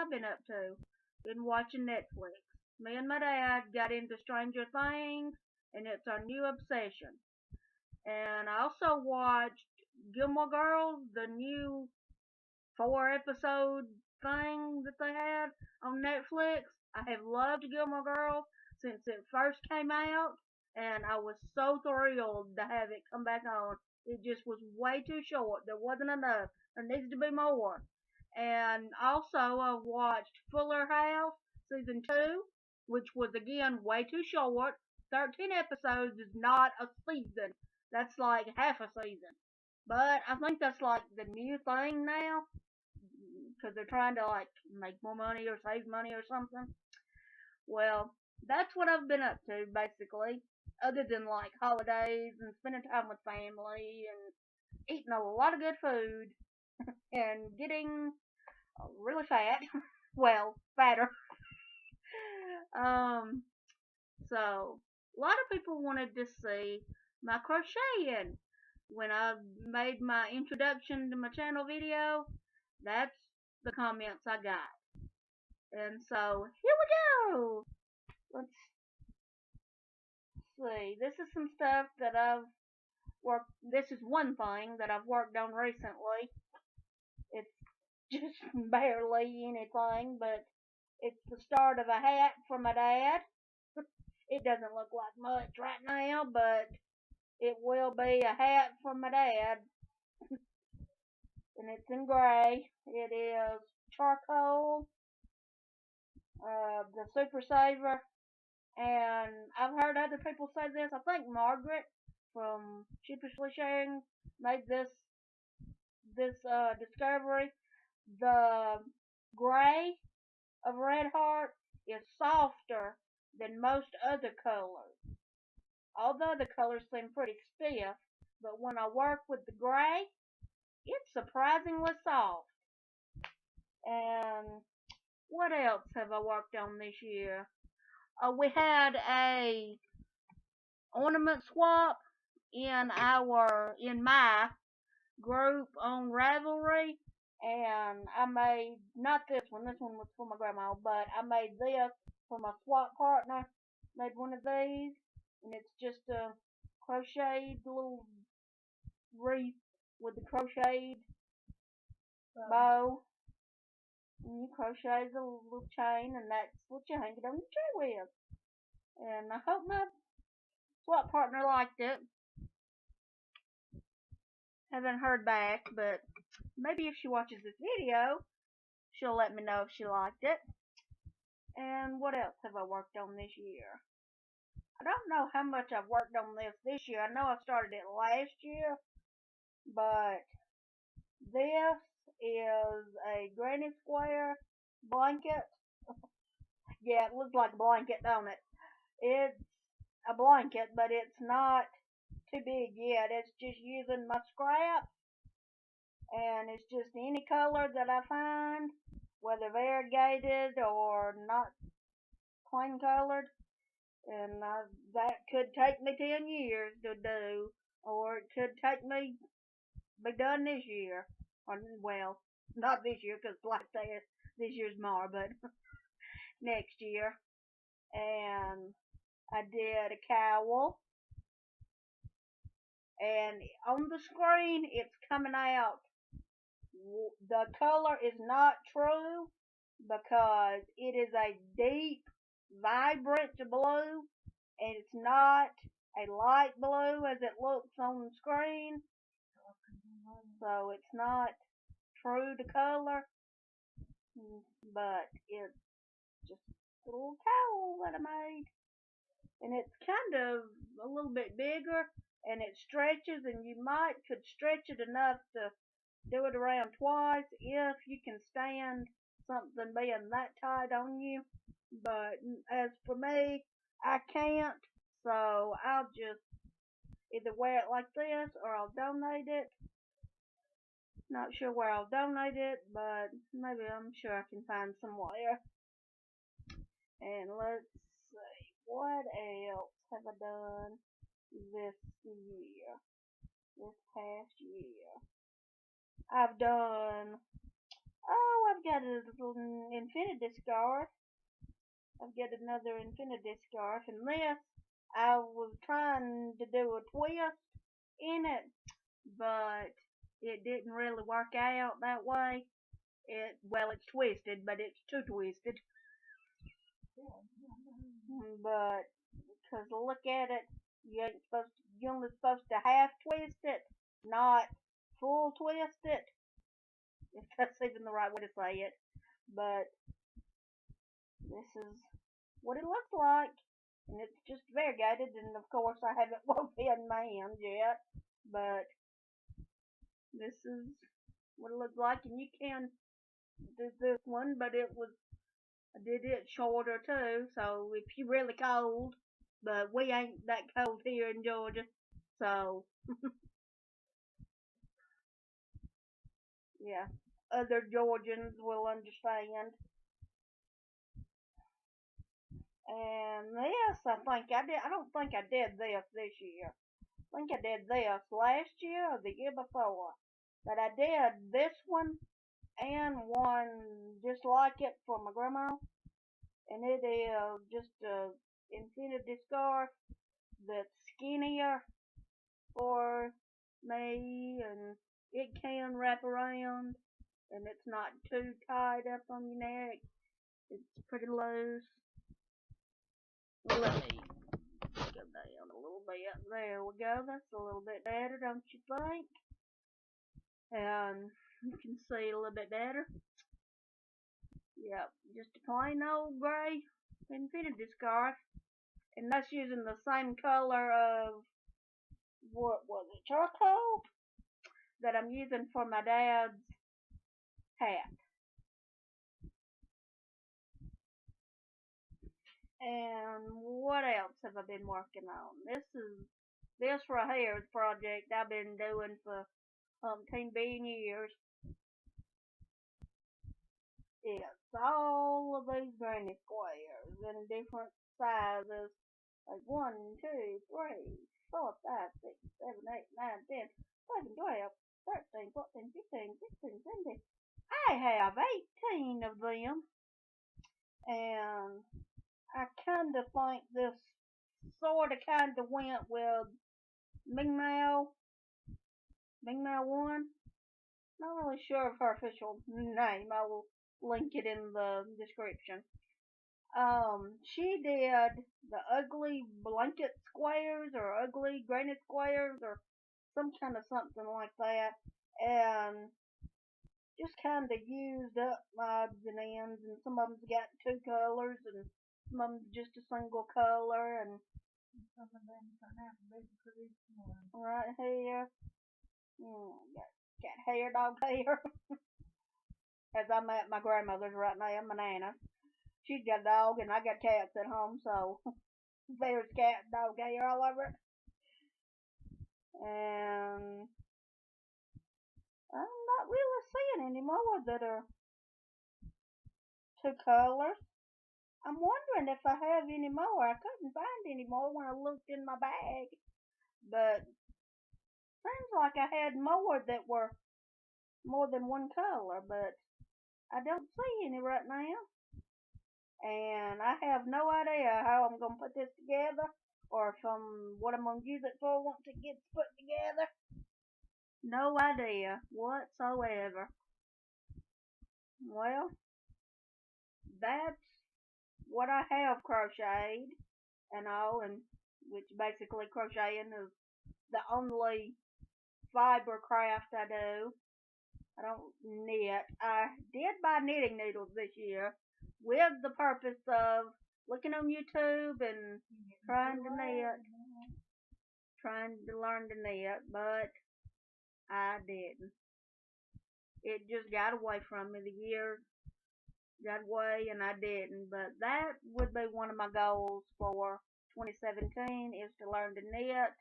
I've been up to? Been watching Netflix. Me and my dad got into Stranger Things, and it's our new obsession. And I also watched Gilmore Girls, the new 4 episode thing that they had on Netflix. I have loved Gilmore Girls since it first came out, and I was so thrilled to have it come back on. It just was way too short. There wasn't enough. There needs to be more. And also, I watched Fuller House season 2, which was again way too short. 13 episodes is not a season. That's like half a season. But I think that's like the new thing now because they're trying to like make more money or save money or something. Well, that's what I've been up to basically, other than like holidays and spending time with family and eating a lot of good food and getting really fat. Well, fatter. um, so a lot of people wanted to see my crocheting when I made my introduction to my channel video. That's the comments I got. And so here we go. Let's see. This is some stuff that I've worked. This is one thing that I've worked on recently. It's just barely anything, but it's the start of a hat for my dad. It doesn't look like much right now, but it will be a hat for my dad. And it's in gray. It is charcoal, the Super Saver, and I've heard other people say this. I think Margaret from Sheepishly Sharing made this discovery. The gray of Red Heart is softer than most other colors. All the other colors seem pretty stiff, but when I work with the gray, it's surprisingly soft. And what else have I worked on this year? We had a ornament swap in my group on Ravelry, and I made not this one. This one was for my grandma, but I made this for my swap partner. Made one of these, and it's just a crocheted little wreath with the crocheted bow. And you crochet the little chain, and that's what you hang it on the tree with. And I hope my swap partner liked it. Haven't heard back, but maybe if she watches this video, she'll let me know if she liked it. And what else have I worked on this year? I don't know how much I've worked on this year. I know I started it last year, but this is a granny square blanket. Yeah, it looks like a blanket, don't it? It's a blanket, but it's not too big yet. It's just using my scraps, and it's just any color that I find, whether variegated or not plain colored. And that could take me 10 years to do, or it could take me be done this year. Or, well, not this year, because like this year's more, but next year. And I did a cowl, and on the screen it's coming out. The color is not true because it is a deep, vibrant blue, and it's not a light blue as it looks on the screen. So it's not true to color, but it's just a little cowl that I made. And it's kind of a little bit bigger, and it stretches, and you could stretch it enough to do it around twice if you can stand something being that tight on you. But as for me, I can't, so I'll just either wear it like this or I'll donate it. Not sure where I'll donate it, but maybe I'm sure I can find somewhere. And let's see, what else have I done this year? This past year. I've done got a little infinity scarf. I've got another infinity scarf, and this I was trying to do a twist in it, but it didn't really work out that way. It's twisted, but it's too twisted. But because look at it, you're only supposed to half twist it, not full twist it. If that's even the right way to say it. But this is what it looks like, and it's just variegated. And of course, I haven't woven in my hands yet, but this is what it looks like. And you can do this one, but I did it shorter too. So if you're really cold, but we ain't that cold here in Georgia, so yeah, other Georgians will understand. And this, I think I did. I don't think I did this year. I think I did this last year or the year before. But I did this one and one just like it for my grandma. And it is just a infinity scarf that's skinnier for me, and it can wrap around, and it's not too tied up on your neck. It's pretty loose. Let me go down a little bit. There we go. That's a little bit better, don't you think? And you can see a little bit better. Yep, just a plain old gray infinity scarf. And that's using the same color of, what was it, charcoal? That I'm using for my dad's hat. And what else have I been working on? This right here is a project I've been doing for 10 years. It's all of these granny squares in different sizes, like 1, 2, 3, 4, 5, 6, 7, 8, 9, 10, 11, 12, 13, 14, 15, 16, 17. I have 18 of them, and I kind of think this sort of kind of went with Mingmow1. Not really sure of her official name. I will link it in the description. She did the ugly blanket squares or ugly granite squares or some kind of something like that, and just kind of used up my odds and ends, and some of them's got 2 colors, and some of them's just a single color, and some of them turn out to be pretty small. Right here, got hair, dog hair. As I'm at my grandmother's right now, my nana. She's got a dog, and I got cats at home, so there's cat dog hair all over it. And I'm not really seeing any more that are 2 colors. I'm wondering if I have any more. I couldn't find any more when I looked in my bag, but seems like I had more that were more than 1 color, but I don't see any right now. And I have no idea how I'm going to put this together, or what I'm going to use it for once it gets put together. No idea whatsoever. Well, that's what I have crocheted and all, and which basically crocheting is the only fiber craft I do. I don't knit. I did buy knitting needles this year with the purpose of looking on YouTube and trying to learn to knit, but I didn't. It just got away from me. The year got away and I didn't, but that would be one of my goals for 2017 is to learn to knit.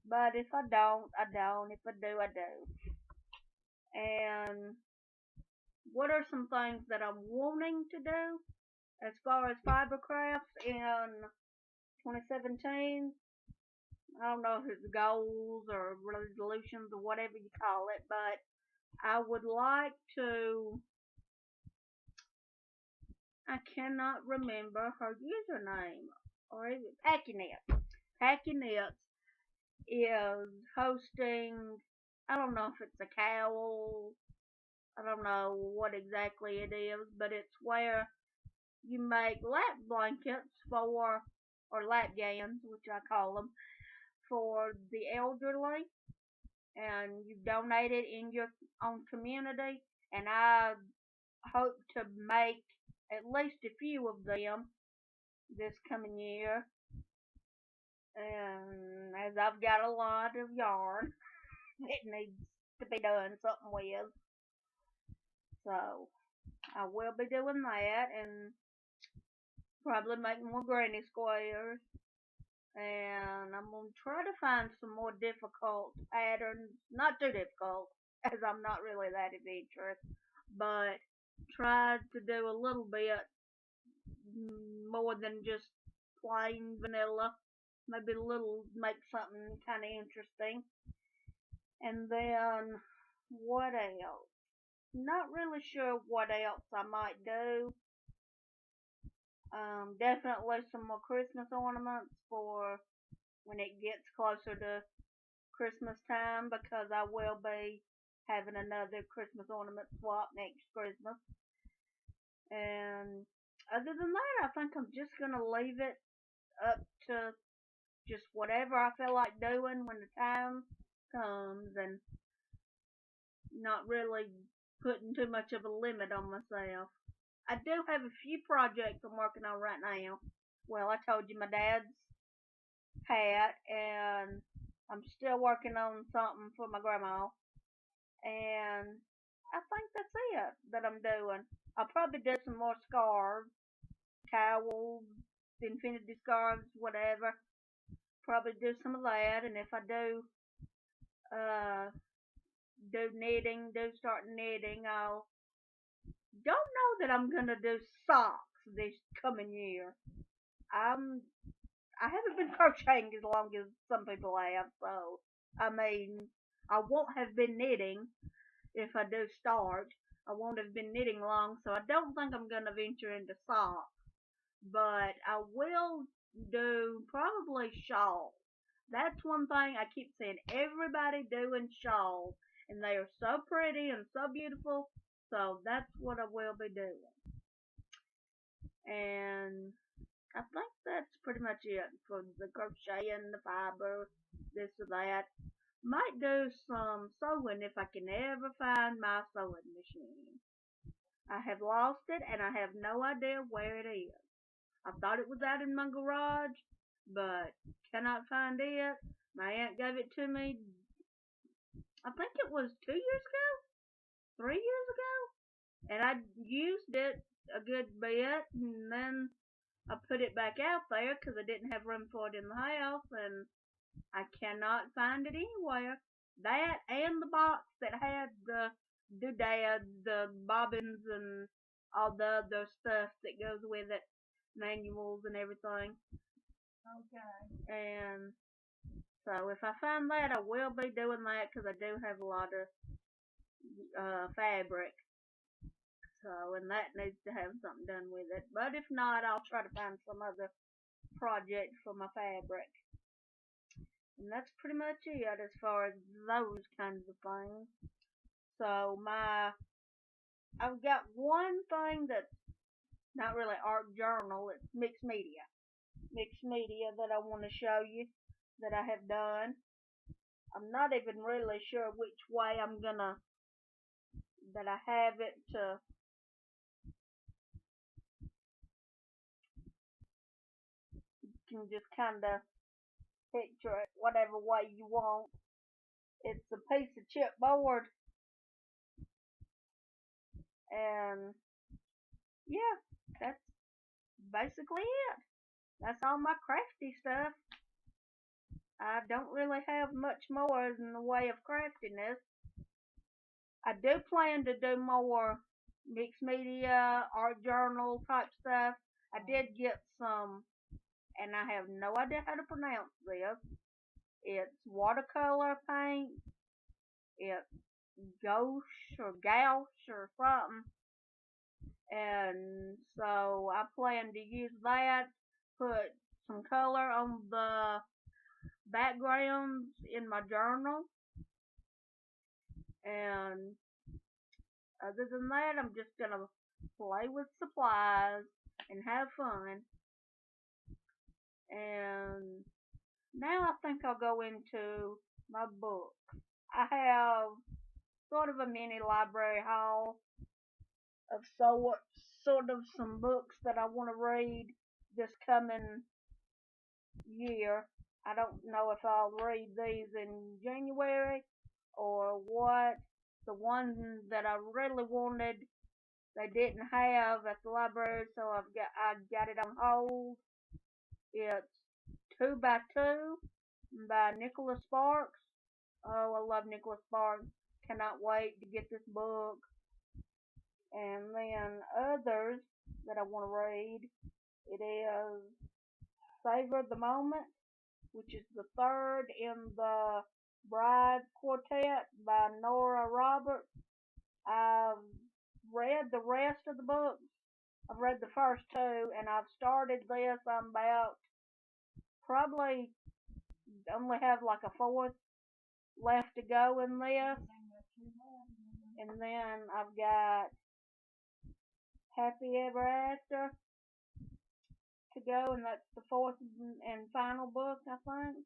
But if I don't, I don't. If I do, I do. And what are some things that I'm wanting to do as far as fiber crafts in 2017? I don't know if it's goals or resolutions or whatever you call it, but I would like to I cannot remember her username. Or is it PackykNits? PackykNits is hosting, I don't know if it's a cowl, I don't know what exactly it is, but it's where you make lap blankets for, or lap gowns, which I call them, for the elderly, and you donate it in your own community, and I hope to make at least a few of them this coming year, and as I've got a lot of yarn, it needs to be done something with, so I will be doing that, and probably make more granny squares, and I'm going to try to find some more difficult patterns, not too difficult, as I'm not really that adventurous, but try to do a little bit more than just plain vanilla, maybe a little, make something kind of interesting, and then what else? Not really sure what else I might do. Definitely some more Christmas ornaments for when it gets closer to Christmas time, because I will be having another Christmas ornament swap next Christmas. And other than that, I think I'm just going to leave it up to just whatever I feel like doing when the time comes, and not really putting too much of a limit on myself. I do have a few projects I'm working on right now. Well, I told you my dad's hat, and I'm still working on something for my grandma, and I think that's it that I'm doing. I'll probably do some more scarves, towels, infinity scarves, whatever. Probably do some of that, and if I uh, start knitting, I'll don't know that I'm gonna do socks this coming year. I'm I haven't been crocheting as long as some people have, so I mean I won't have been knitting if I do start. I won't have been knitting long, so I don't think I'm gonna venture into socks. But I will do probably shawls. That's one thing I keep seeing everybody doing shawls, and they are so pretty and so beautiful. So that's what I will be doing. And I think that's pretty much it for the crocheting, the fiber, this or that. Might do some sewing if I can ever find my sewing machine. I have lost it and I have no idea where it is. I thought it was out in my garage, but cannot find it. My aunt gave it to me, I think it was 2 years ago, 3 years ago, and I used it a good bit, and then I put it back out there because I didn't have room for it in the house, and I cannot find it anywhere. That and the box that had the doodads, the bobbins, and all the other stuff that goes with it, manuals and everything. Okay. And so if I find that, I will be doing that because I do have a lot of fabric. So, and that needs to have something done with it. But if not, I'll try to find some other project for my fabric. And that's pretty much it as far as those kinds of things. So I've got one thing that's not really art journal, it's mixed media. Mixed media that I want to show you that I have done. I'm not even really sure which way that I have it to can just kind of picture it whatever way you want. It's a piece of chipboard, and yeah, that's basically it. That's all my crafty stuff. I don't really have much more in the way of craftiness. I do plan to do more mixed media, art journal type stuff. I did get some, and I have no idea how to pronounce this. It's watercolor paint. It's gouache or something. and so I plan to use that, put some color on the backgrounds in my journal, and other than that, I'm just gonna play with supplies and have fun. And now I think I'll go into my book. I have sort of a mini library haul of sort of some books that I want to read this coming year. I don't know if I'll read these in January or what. The one that I really wanted, they didn't have at the library, so I got it on hold. It's 2x2 by Nicholas Sparks. Oh, I love Nicholas Sparks. Cannot wait to get this book. And then others that I want to read, it is Savor the Moment, which is the third in the Bride Quartet by Nora Roberts. I've read the rest of the books. I've read the first two, and I've started this. I'm about probably only have like a fourth left to go in this. And then I've got Happy Ever After to go, and that's the fourth and final book, I think.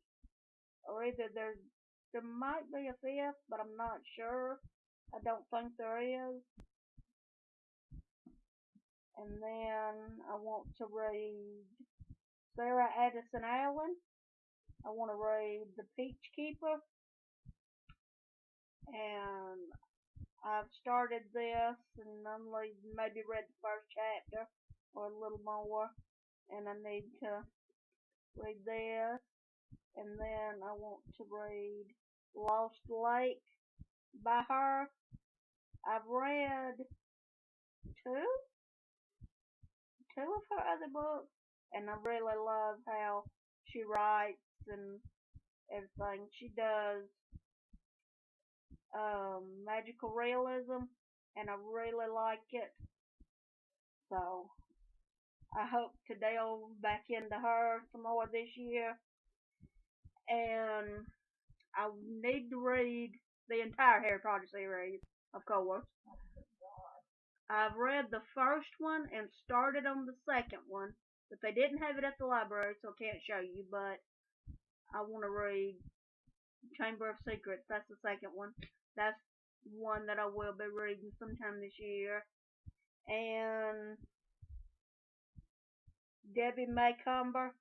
Or either there might be a fifth, but I'm not sure. I don't think there is. And then I want to read Sarah Addison Allen. I want to read The Peach Keeper. And I've started this and only maybe read the first chapter or a little more. And I need to read this. And then I want to read Lost Lake by her. I've read two of her other books, and I really love how she writes and everything. She does magical realism, and I really like it. So I hope to delve back into her some more this year. And I need to read the entire Harry Potter series, of course. I've read the first one and started on the second one, but they didn't have it at the library, so I can't show you. But I want to read Chamber of Secrets. That's the second one. That's one that I will be reading sometime this year. And Debbie Macomber,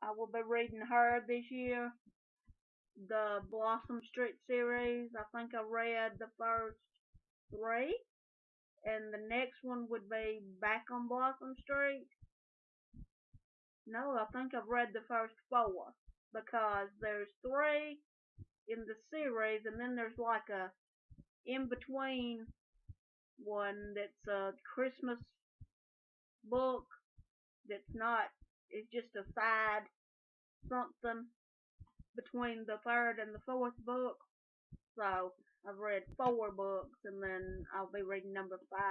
I will be reading her this year. The Blossom Street series, I think I read the first three, and the next one would be Back on Blossom Street. No, I think I've read the first four, because there's three in the series, and then there's like a in-between one that's a Christmas book that's not, it's just a side something between the third and the fourth book. So I've read four books, and then I'll be reading number 5,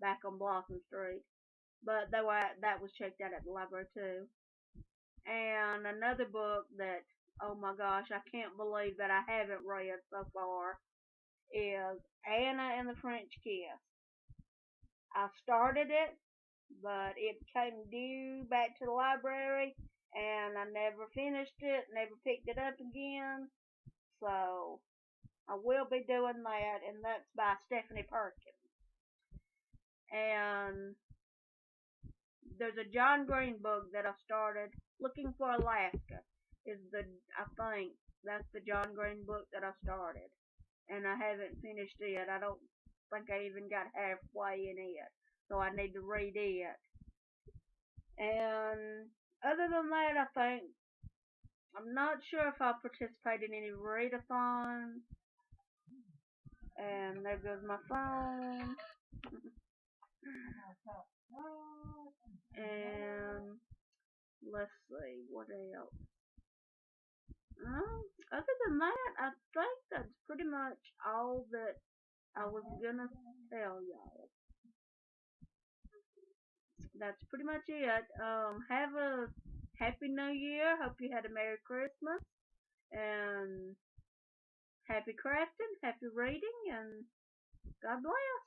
Back on Blossom Street. But that was checked out at the library too. And another book that, oh my gosh, I can't believe that I haven't read so far is Anna and the French Kiss. I started it, but it came due back to the library, and I never finished it, never picked it up again. So I will be doing that, and that's by Stephanie Perkins. And there's a John Green book that I started, Looking for Alaska. I think that's the John Green book that I started, and I haven't finished it. I don't think I even got halfway in it, so I need to read it. And other than that, I think I'm not sure if I'll participate in any readathons. And there goes my phone. And let's see, what else? Other than that, I think that's pretty much all that I was gonna tell y'all. That's pretty much it. Have a happy New Year. Hope you had a Merry Christmas and happy crafting, happy reading, and God bless.